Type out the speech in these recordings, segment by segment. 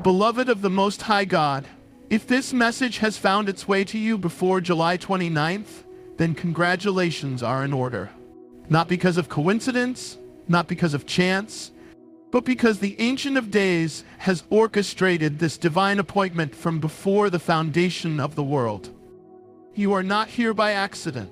Beloved of the Most High God, if this message has found its way to you before July 29th, then congratulations are in order. Not because of coincidence, not because of chance, but because the Ancient of Days has orchestrated this divine appointment from before the foundation of the world. You are not here by accident.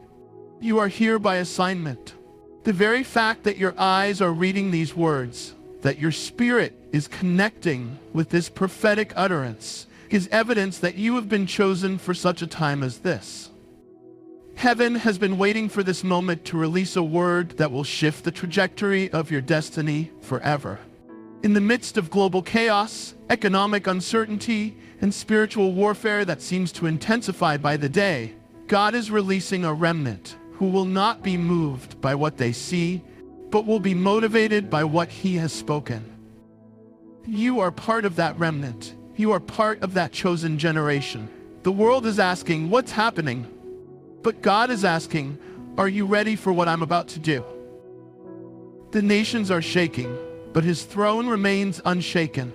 You are here by assignment. The very fact that your eyes are reading these words, that your spirit is connecting with this prophetic utterance, is evidence that you have been chosen for such a time as this. Heaven has been waiting for this moment to release a word that will shift the trajectory of your destiny forever. In the midst of global chaos, economic uncertainty, and spiritual warfare that seems to intensify by the day, God is releasing a remnant who will not be moved by what they see, but will be motivated by what He has spoken. You are part of that remnant. You are part of that chosen generation. The world is asking, what's happening? But God is asking, are you ready for what I'm about to do? The nations are shaking, but His throne remains unshaken.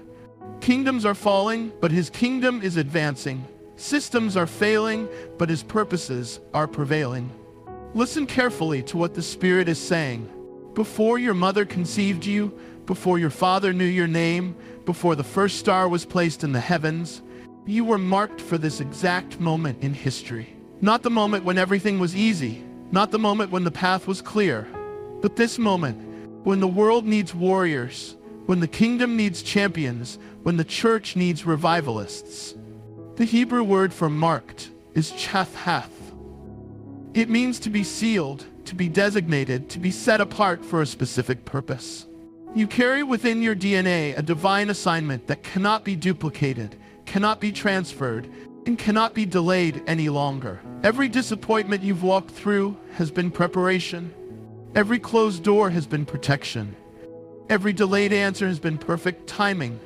Kingdoms are falling, but His kingdom is advancing. Systems are failing, but His purposes are prevailing. Listen carefully to what the Spirit is saying. Before your mother conceived you, before your father knew your name, before the first star was placed in the heavens, you were marked for this exact moment in history. Not the moment when everything was easy, not the moment when the path was clear, but this moment when the world needs warriors, when the kingdom needs champions, when the church needs revivalists. The Hebrew word for marked is chath-hath. It means to be sealed, to be designated, to be set apart for a specific purpose. You carry within your DNA a divine assignment that cannot be duplicated, cannot be transferred, and cannot be delayed any longer. Every disappointment you've walked through has been preparation. Every closed door has been protection. Every delayed answer has been perfect timing.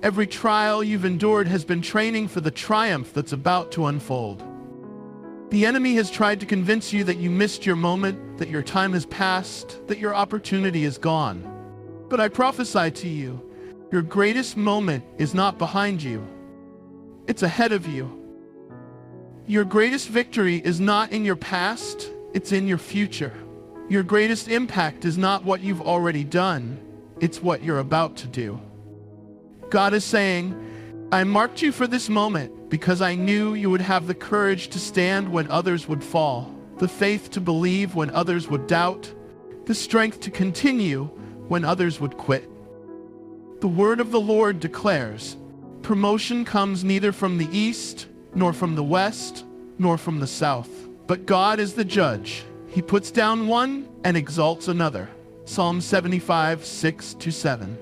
Every trial you've endured has been training for the triumph that's about to unfold. The enemy has tried to convince you that you missed your moment, that your time has passed, that your opportunity is gone. But I prophesy to you, your greatest moment is not behind you. It's ahead of you. Your greatest victory is not in your past, it's in your future. Your greatest impact is not what you've already done, it's what you're about to do. God is saying, I marked you for this moment because I knew you would have the courage to stand when others would fall, the faith to believe when others would doubt, the strength to continue when others would quit. The word of the Lord declares, promotion comes neither from the east, nor from the west, nor from the south. But God is the judge. He puts down one and exalts another. Psalm 75, 6-7.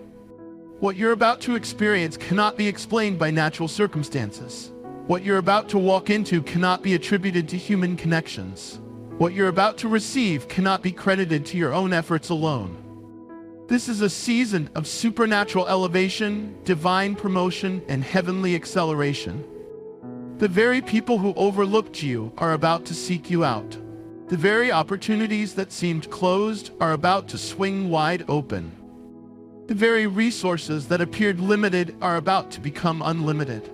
What you're about to experience cannot be explained by natural circumstances. What you're about to walk into cannot be attributed to human connections. What you're about to receive cannot be credited to your own efforts alone. This is a season of supernatural elevation, divine promotion, and heavenly acceleration. The very people who overlooked you are about to seek you out. The very opportunities that seemed closed are about to swing wide open. The very resources that appeared limited are about to become unlimited.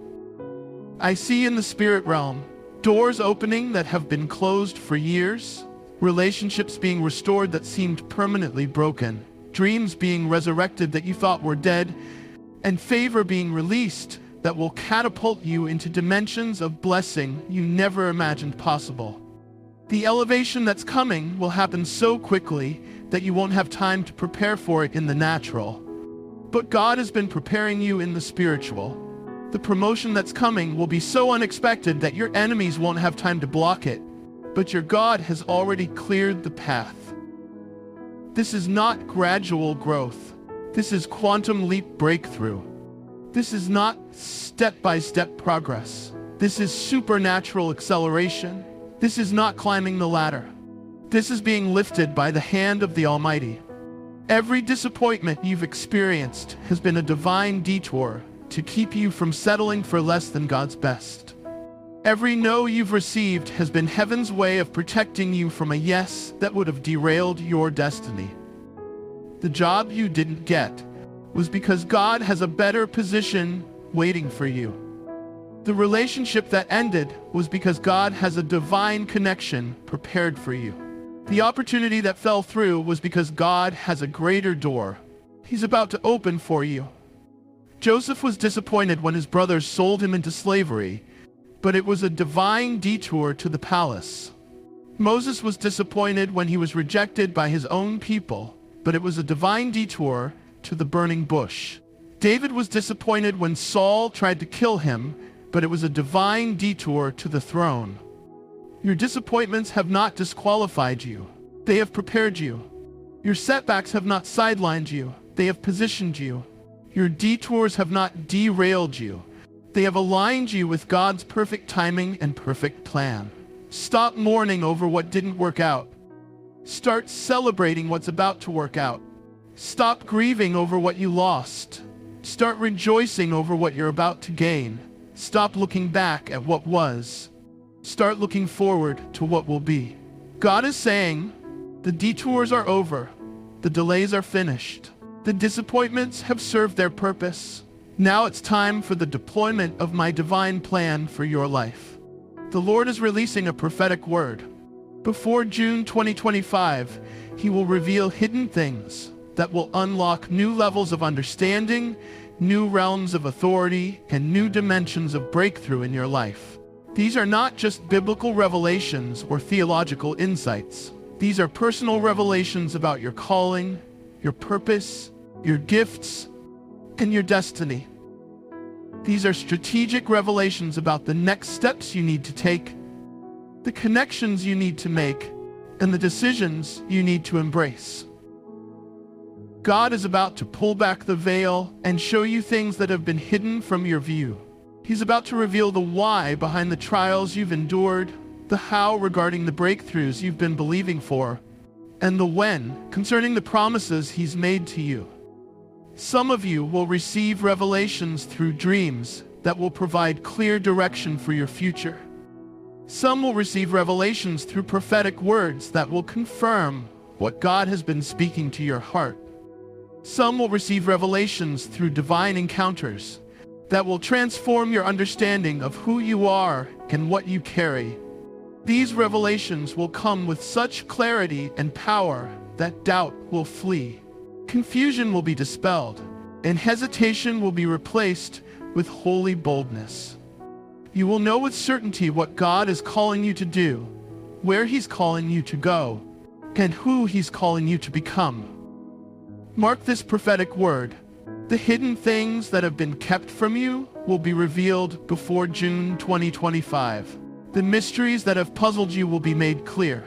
I see in the spirit realm doors opening that have been closed for years, relationships being restored that seemed permanently broken, dreams being resurrected that you thought were dead, and favor being released that will catapult you into dimensions of blessing you never imagined possible. The elevation that's coming will happen so quickly that you won't have time to prepare for it in the natural. But God has been preparing you in the spiritual. The promotion that's coming will be so unexpected that your enemies won't have time to block it, but your God has already cleared the path. This is not gradual growth. This is quantum leap breakthrough. This is not step-by-step progress. This is supernatural acceleration. This is not climbing the ladder. This is being lifted by the hand of the Almighty. Every disappointment you've experienced has been a divine detour to keep you from settling for less than God's best. Every no you've received has been heaven's way of protecting you from a yes that would have derailed your destiny. The job you didn't get was because God has a better position waiting for you. The relationship that ended was because God has a divine connection prepared for you. The opportunity that fell through was because God has a greater door He's about to open for you. Joseph was disappointed when his brothers sold him into slavery, but it was a divine detour to the palace. Moses was disappointed when he was rejected by his own people, but it was a divine detour to the burning bush. David was disappointed when Saul tried to kill him, but it was a divine detour to the throne. Your disappointments have not disqualified you. They have prepared you. Your setbacks have not sidelined you. They have positioned you. Your detours have not derailed you. They have aligned you with God's perfect timing and perfect plan. Stop mourning over what didn't work out. Start celebrating what's about to work out. Stop grieving over what you lost. Start rejoicing over what you're about to gain. Stop looking back at what was. Start looking forward to what will be. God is saying, the detours are over. The delays are finished. The disappointments have served their purpose. Now it's time for the deployment of my divine plan for your life. The Lord is releasing a prophetic word. Before June 2025, He will reveal hidden things that will unlock new levels of understanding, new realms of authority, and new dimensions of breakthrough in your life. These are not just biblical revelations or theological insights. These are personal revelations about your calling, your purpose, your gifts, and your destiny. These are strategic revelations about the next steps you need to take, the connections you need to make, and the decisions you need to embrace. God is about to pull back the veil and show you things that have been hidden from your view. He's about to reveal the why behind the trials you've endured, the how regarding the breakthroughs you've been believing for, and the when concerning the promises He's made to you. Some of you will receive revelations through dreams that will provide clear direction for your future. Some will receive revelations through prophetic words that will confirm what God has been speaking to your heart. Some will receive revelations through divine encounters that will transform your understanding of who you are and what you carry. These revelations will come with such clarity and power that doubt will flee. Confusion will be dispelled, and hesitation will be replaced with holy boldness. You will know with certainty what God is calling you to do, where He's calling you to go, and who He's calling you to become. Mark this prophetic word. The hidden things that have been kept from you will be revealed before June 2025. The mysteries that have puzzled you will be made clear.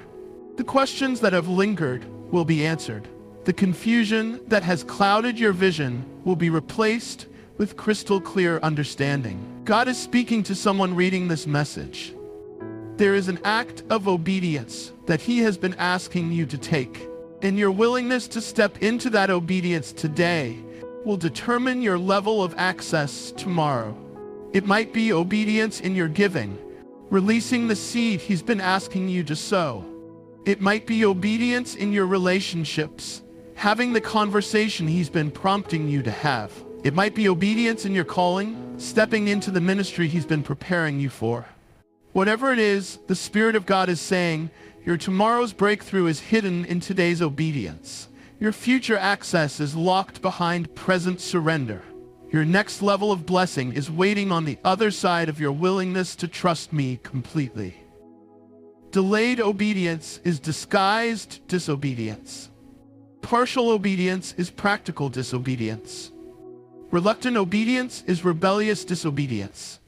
The questions that have lingered will be answered. The confusion that has clouded your vision will be replaced with crystal clear understanding. God is speaking to someone reading this message. There is an act of obedience that He has been asking you to take, and your willingness to step into that obedience today will determine your level of access tomorrow. It might be obedience in your giving, releasing the seed He's been asking you to sow. It might be obedience in your relationships, having the conversation He's been prompting you to have. It might be obedience in your calling, stepping into the ministry He's been preparing you for. Whatever it is, the Spirit of God is saying, your tomorrow's breakthrough is hidden in today's obedience. Your future access is locked behind present surrender. Your next level of blessing is waiting on the other side of your willingness to trust me completely. Delayed obedience is disguised disobedience. Partial obedience is practical disobedience. Reluctant obedience is rebellious disobedience.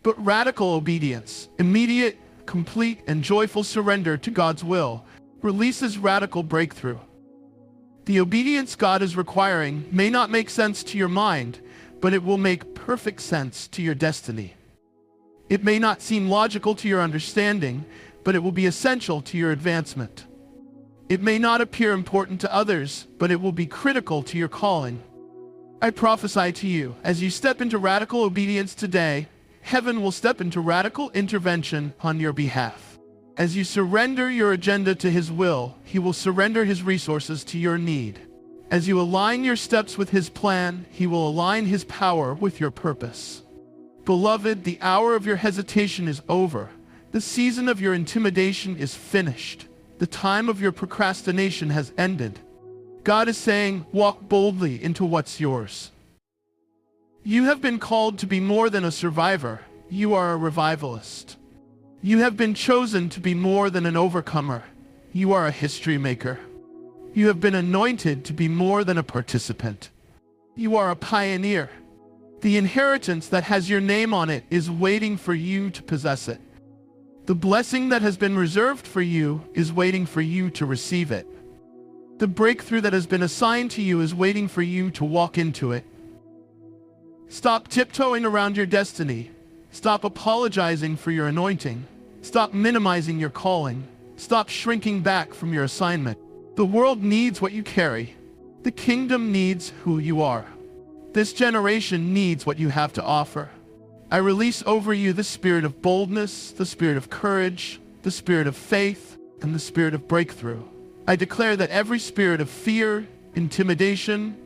But radical obedience, immediate, complete, and joyful surrender to God's will, releases radical breakthrough. The obedience God is requiring may not make sense to your mind, but it will make perfect sense to your destiny. It may not seem logical to your understanding, but it will be essential to your advancement. It may not appear important to others, but it will be critical to your calling. I prophesy to you, as you step into radical obedience today, heaven will step into radical intervention on your behalf. As you surrender your agenda to His will, He will surrender His resources to your need. As you align your steps with His plan, He will align His power with your purpose. Beloved, the hour of your hesitation is over. The season of your intimidation is finished. The time of your procrastination has ended. God is saying, walk boldly into what's yours. You have been called to be more than a survivor. You are a revivalist. You have been chosen to be more than an overcomer. You are a history maker. You have been anointed to be more than a participant. You are a pioneer. The inheritance that has your name on it is waiting for you to possess it. The blessing that has been reserved for you is waiting for you to receive it. The breakthrough that has been assigned to you is waiting for you to walk into it. Stop tiptoeing around your destiny. Stop apologizing for your anointing. Stop minimizing your calling. Stop shrinking back from your assignment. The world needs what you carry. The kingdom needs who you are. This generation needs what you have to offer. I release over you the spirit of boldness, the spirit of courage, the spirit of faith, and the spirit of breakthrough. I declare that every spirit of fear, intimidation,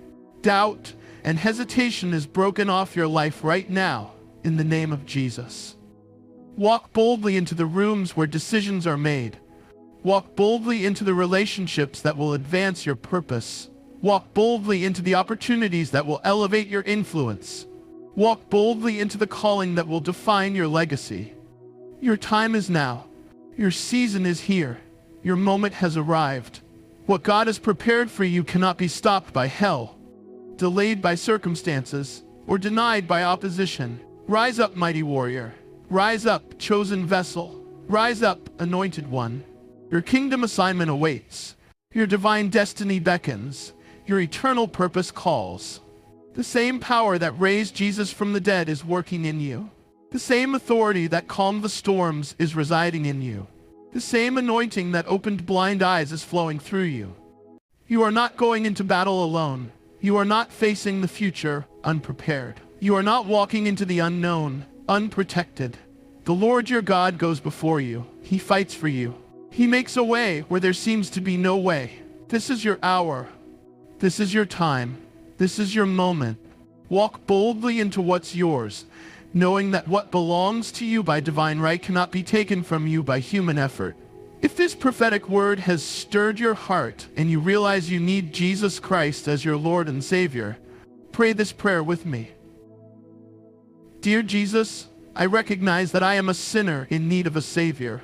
doubt, and hesitation is broken off your life right now in the name of Jesus. Walk boldly into the rooms where decisions are made. Walk boldly into the relationships that will advance your purpose. Walk boldly into the opportunities that will elevate your influence. Walk boldly into the calling that will define your legacy. Your time is now. Your season is here. Your moment has arrived. What God has prepared for you cannot be stopped by hell, delayed by circumstances, or denied by opposition. Rise up, mighty warrior. Rise up, chosen vessel. Rise up, anointed one. Your kingdom assignment awaits. Your divine destiny beckons. Your eternal purpose calls. The same power that raised Jesus from the dead is working in you. The same authority that calmed the storms is residing in you. The same anointing that opened blind eyes is flowing through you. You are not going into battle alone. You are not facing the future unprepared. You are not walking into the unknown, unprotected. The Lord your God goes before you. He fights for you. He makes a way where there seems to be no way. This is your hour. This is your time. This is your moment. Walk boldly into what's yours, knowing that what belongs to you by divine right cannot be taken from you by human effort. If this prophetic word has stirred your heart and you realize you need Jesus Christ as your Lord and Savior, pray this prayer with me. Dear Jesus, I recognize that I am a sinner in need of a Savior.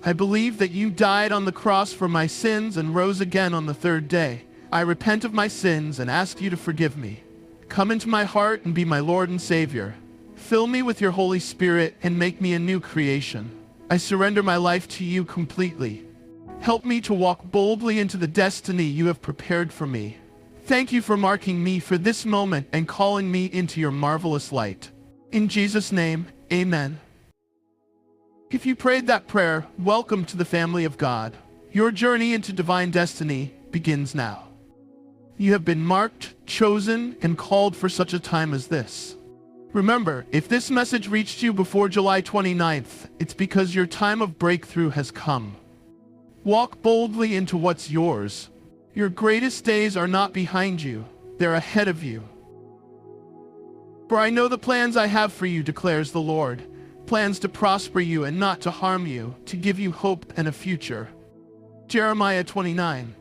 I believe that you died on the cross for my sins and rose again on the third day. I repent of my sins and ask you to forgive me. Come into my heart and be my Lord and Savior. Fill me with your Holy Spirit and make me a new creation. I surrender my life to you completely. Help me to walk boldly into the destiny you have prepared for me. Thank you for marking me for this moment and calling me into your marvelous light. In Jesus' name, amen. If you prayed that prayer, welcome to the family of God. Your journey into divine destiny begins now. You have been marked, chosen, and called for such a time as this. Remember, if this message reached you before July 29th, it's because your time of breakthrough has come. Walk boldly into what's yours. Your greatest days are not behind you, they're ahead of you. For I know the plans I have for you, declares the Lord, plans to prosper you and not to harm you, to give you hope and a future. Jeremiah 29.